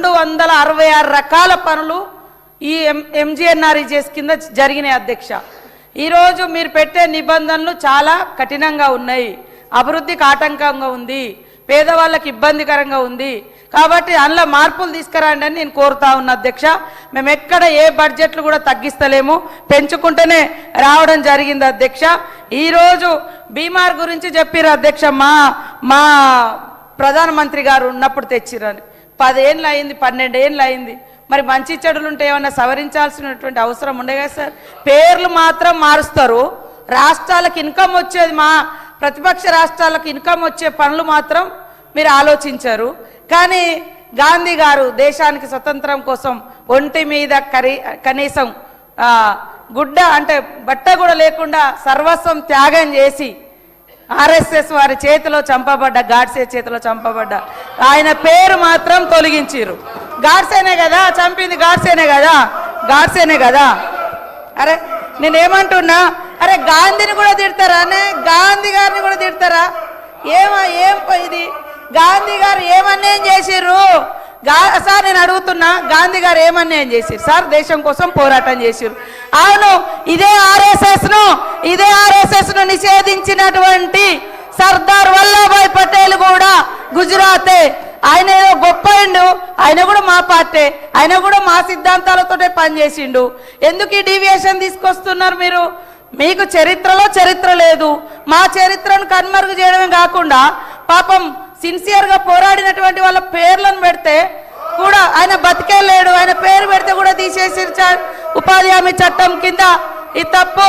266 రకాల పనులు ఈ ఎంజీఎన్ఆర్ఈజీఎస్ కింద జరిగినాయి అధ్యక్ష. ఈరోజు మీరు పెట్టే నిబంధనలు చాలా కఠినంగా ఉన్నాయి, అభివృద్ధికి ఆటంకంగా ఉంది, పేదవాళ్ళకి ఇబ్బందికరంగా ఉంది. కాబట్టి అందులో మార్పులు తీసుకురండి అని నేను కోరుతా ఉన్నా అధ్యక్ష. మేము ఎక్కడ ఏ బడ్జెట్లు కూడా తగ్గిస్తలేము, పెంచుకుంటూనే రావడం జరిగింది అధ్యక్ష. ఈరోజు బీమార్ గురించి చెప్పారు అధ్యక్ష. మా ప్రధానమంత్రి గారు ఉన్నప్పుడు తెచ్చిరని 10 ఏళ్ళు అయింది, 12 ఏళ్ళు అయింది. మరి మంచి చెడులు ఉంటే ఏమన్నా సవరించాల్సినటువంటి అవసరం ఉండే కదా సార్. పేర్లు మాత్రం మారుస్తారు, రాష్ట్రాలకు ఇన్కమ్ వచ్చేది, మా ప్రతిపక్ష రాష్ట్రాలకు ఇన్కమ్ వచ్చే పనులు మాత్రం మీరు ఆలోచించారు. కానీ గాంధీ గారు దేశానికి స్వతంత్రం కోసం ఒంటి మీద కనీసం గుడ్డ అంటే బట్ట కూడా లేకుండా సర్వస్వం త్యాగం చేసి ఆర్ఎస్ఎస్ వారి చేతిలో చంపబడ్డ, గాడ్సే చేతిలో చంపబడ్డ ఆయన పేరు మాత్రం తొలగించారు. గాడ్సేనే కదా చంపింది, గాడ్సేనే కదా, గాడ్సేనే కదా. అరే నేనేమంటున్నా, అరే గాంధీని కూడా తిడతారా, గాంధీ గారిని కూడా తిడతారా? ఏం ఇది గాంధీ గారు ఏమన్యాయం చేసిర్రు సార్? నేను అడుగుతున్నా, గాంధీ గారు ఏమన్యాయం చేసిర్రు సార్? దేశం కోసం పోరాటం చేసిర్రు. అవును, ఇదే ఆర్ఎస్ఎస్ ను నిషేధించినటువంటి సర్దార్ వల్లభాయ్ పటేల్ కూడా గుజరాతే. ఆయన ఏదో గొప్పండు, ఆయన కూడా మా పార్టీ, ఆయన కూడా మా సిద్ధాంతాలతోటే పనిచేసిండు. ఎందుకు ఈ డీవియేషన్ తీసుకొస్తున్నారు మీరు? మీకు చరిత్రలో చరిత్ర లేదు. మా చరిత్రను కనుమరుగు చేయడమే కాకుండా పాపం సిన్సియర్గా పోరాడినటువంటి వాళ్ళ పేర్లను పెడితే కూడా ఆయన బతికే లేడు, ఆయన పేరు పెడితే కూడా తీసేసి ఉపాధి హామీ చట్టం కింద. ఇది తప్పు.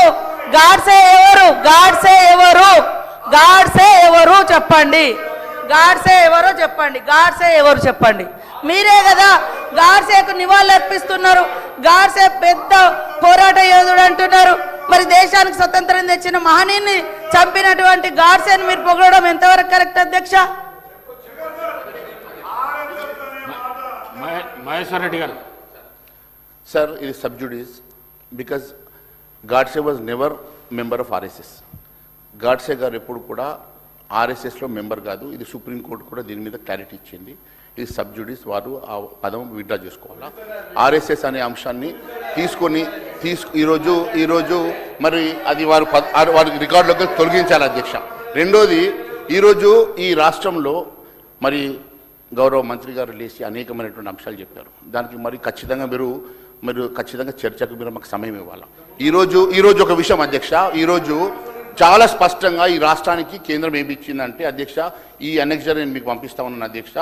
గాడ్సే ఎవరు? గాడ్సే ఎవరు? గాడ్సే ఎవరు చెప్పండి? గాడ్సే ఎవరో చెప్పండి, గాడ్సే ఎవరు చెప్పండి? మీరే కదా గాడ్సేకు నివాళులు అర్పిస్తున్నారు. గాడ్సే పెద్ద పోరాట యోధుడు అంటున్నారు. మరి దేశానికి స్వతంత్రం తెచ్చిన మహనీయుని చంపినటువంటి గాడ్సేని మీరు పొగడడం ఎంతవరకు కరెక్ట్ అధ్యక్ష? మహేశ్వర్ రెడ్డి గారు. సార్, ఇది sub judice because Godse was never member of RSS. Godse గారు ఎప్పుడు కూడా ఆర్ఎస్ఎస్లో మెంబర్ కాదు. ఇది సుప్రీంకోర్టు కూడా దీని మీద క్లారిటీ ఇచ్చింది. ఇది సబ్జుడీస్, వారు ఆ పదం విత్డ్రా చేసుకోవాలా. ఆర్ఎస్ఎస్ అనే అంశాన్ని తీసుకొని ఈరోజు మరి అది వారి రికార్డులోకి తొలగించాలి అధ్యక్ష. రెండోది, ఈరోజు ఈ రాష్ట్రంలో మరి గౌరవ మంత్రి గారు లేచి అనేకమైనటువంటి అంశాలు చెప్పారు. దానికి మరి ఖచ్చితంగా మీరు ఖచ్చితంగా చర్చకు మీరు మాకు సమయం ఇవ్వాలి. ఈరోజు ఒక విషయం అధ్యక్ష, ఈరోజు చాలా స్పష్టంగా ఈ రాష్ట్రానికి కేంద్రం ఏమి ఇచ్చిందంటే అధ్యక్ష, ఈ అనెక్జర్ నేను మీకు పంపిస్తా ఉన్నాను అధ్యక్ష.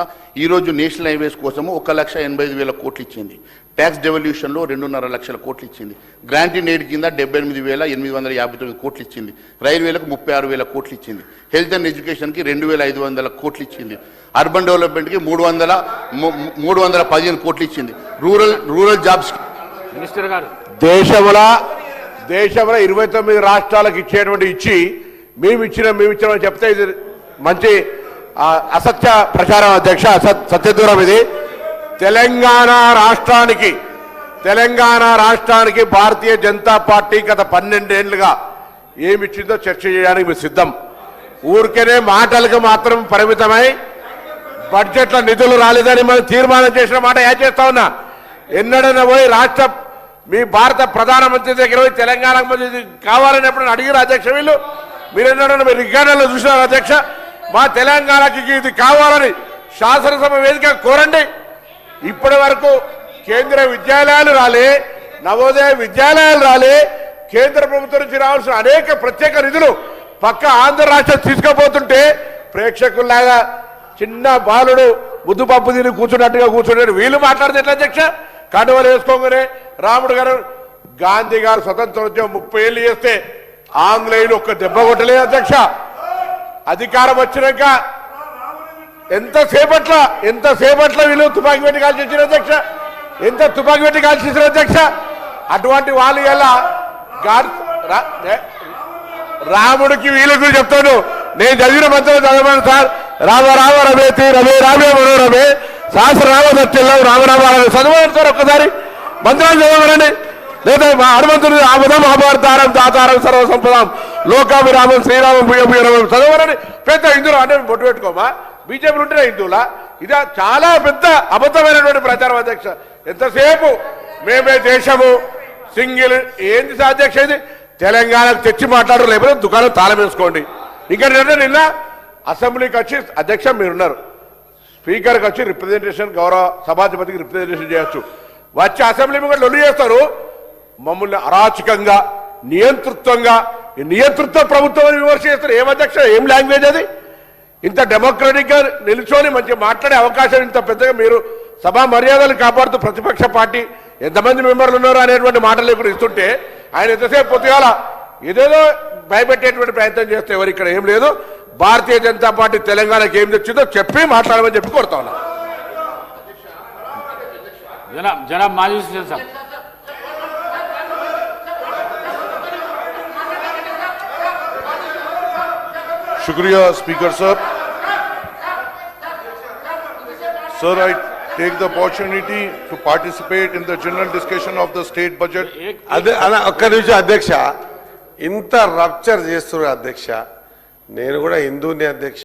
ఈరోజు నేషనల్ హైవేస్ కోసము 1,85,000 కోట్లు ఇచ్చింది. ట్యాక్స్ డెవల్యూషన్లో 2.5 లక్షల కోట్లు ఇచ్చింది. గ్రాంట్ ఇన్ ఎయిడ్ కింద 78,859 కోట్లు ఇచ్చింది. రైల్వేలకు 36,000 కోట్లు ఇచ్చింది. హెల్త్ అండ్ ఎడ్యుకేషన్కి 2,500 కోట్లు ఇచ్చింది. అర్బన్ డెవలప్మెంట్కి 315 కోట్లు ఇచ్చింది. రూరల్ జాబ్స్ మినిస్టర్ గారు, దేశంలో 29 రాష్ట్రాలకు ఇచ్చి మేము ఇచ్చినామని చెప్తే ఇది మంచి అసత్య ప్రచారం అధ్యక్ష, సత్యదూరం. ఇది తెలంగాణ రాష్ట్రానికి భారతీయ జనతా పార్టీ గత 12 ఏళ్లుగా ఏమిచ్చిందో చర్చ చేయడానికి మేము సిద్ధం. ఊరికేనే మాటలకు మాత్రం పరిమితమై బడ్జెట్లో నిధులు రాలేదని మనం తీర్మానం చేసిన మాట యాడ్ చేస్తా ఉన్నా. ఎన్నడైనా పోయి మీ భారత ప్రధానమంత్రి దగ్గర పోయి తెలంగాణకు మంది కావాలని ఎప్పుడు అడిగిన అధ్యక్ష వీళ్ళు? మీరు ఎన్నడన్నా మీరు రికార్డుల్లో చూసినారు అధ్యక్ష? మా తెలంగాణకి ఇది కావాలని శాసనసభ వేదిక కోరండి. ఇప్పటి వరకు కేంద్ర విద్యాలయాలు రాలే, నవోదయ విద్యాలయాలు రాలే. కేంద్ర ప్రభుత్వం నుంచి రావాల్సిన అనేక ప్రత్యేక నిధులు పక్క ఆంధ్ర రాష్ట్రం తీసుకుపోతుంటే ప్రేక్షకుల్లాగా చిన్న బాలుడు ముద్దు పప్పు తిని కూర్చున్నట్టుగా కూర్చుంటే వీళ్ళు మాట్లాడితే ఎట్లా అధ్యక్ష? కండువలు వేసుకోగానే రాముడు గారు, గాంధీ గారు స్వతంత్రోద్యమం 30 ఏళ్ళు చేస్తే ఆంగ్లేయులు ఒక్క దెబ్బ కొట్టలేదు అధ్యక్ష. అధికారం వచ్చినాక ఎంతసేపట్ల వీళ్ళు తుపాకీ పెట్టి కాల్చి వచ్చిన అధ్యక్ష, ఎంత తుపాకీ పెట్టి కాల్చి ఇచ్చిన అధ్యక్ష. అటువంటి వాళ్ళు ఎలా రాముడికి వీళ్ళకు చెప్తాను. నేను చదివిన మంత్రులు చదవను సార్. రామ రామ రమేతి రమే రామే మనోరమే సహస్రనామ సత్యంలో రామరామాలను చదవండి సార్. ఒక్కసారి మంత్రాలు చదవనండి. లేదా మా హనుమంతుడు ఆపదం మహాభారతారం దాతారం సర్వసంపదాం లోకాభిరామం శ్రీరామం భూయభూయరామం చదవనండి. పెద్ద హిందువులు అంటే బొట్టు పెట్టుకోమా? బీజేపీలు ఉంటేనే హిందువులా? ఇది చాలా పెద్ద అబద్ధమైనటువంటి ప్రచారం అధ్యక్ష. ఎంతసేపు మేమే దేశము సింగిల్ ఏంది సార్ అధ్యక్ష? ఇది తెలంగాణకు తెచ్చి మాట్లాడరు, లేకపోతే దుకాణం తాళం వేసుకోండి. ఇంకా నిన్న అసెంబ్లీకి వచ్చి అధ్యక్ష మీరున్నారు, స్పీకర్కి వచ్చి రిప్రజెంటేషన్ గౌరవ సభాధిపతికి రిప్రజెంటేషన్ చేయొచ్చు, వచ్చి అసెంబ్లీ కూడా లొల్లి చేస్తారు. మమ్మల్ని అరాచకంగా నియంతృత్వంగా నియంతృత్వ ప్రభుత్వం విమర్శ చేస్తారు. ఏం అధ్యక్ష, ఏం లాంగ్వేజ్ అది? ఇంత డెమోక్రటిక్ గా నిల్చొని మంచిగా మాట్లాడే అవకాశం ఇంత పెద్దగా మీరు సభా మర్యాదలు కాపాడుతూ ప్రతిపక్ష పార్టీ ఎంతమంది మెంబర్లు ఉన్నారు అనేటువంటి మాటలు ఇప్పుడు ఇస్తుంటే ఆయన ఎంతసేపు పొద్దుగాల ఏదేదో భయపెట్టేటువంటి ప్రయత్నం చేస్తే ఎవరు ఇక్కడ ఏం లేదు. భారతీయ జనతా పార్టీ తెలంగాణకి ఏం తెచ్చిందో చెప్పి మాట్లాడమని చెప్పి కోరుతా ఉన్నా. జనాబ్ మాజీ స్పీకర్ సార్. शुक्रिया स्पीकर साहब. Sir, I take the opportunity to participate in the general discussion of the state budget. అదే ఒక్క నిమిషం అధ్యక్ష, ఇంత రప్చర్ చేస్తున్నారు అధ్యక్ష. నేను కూడా హిందూని అధ్యక్ష.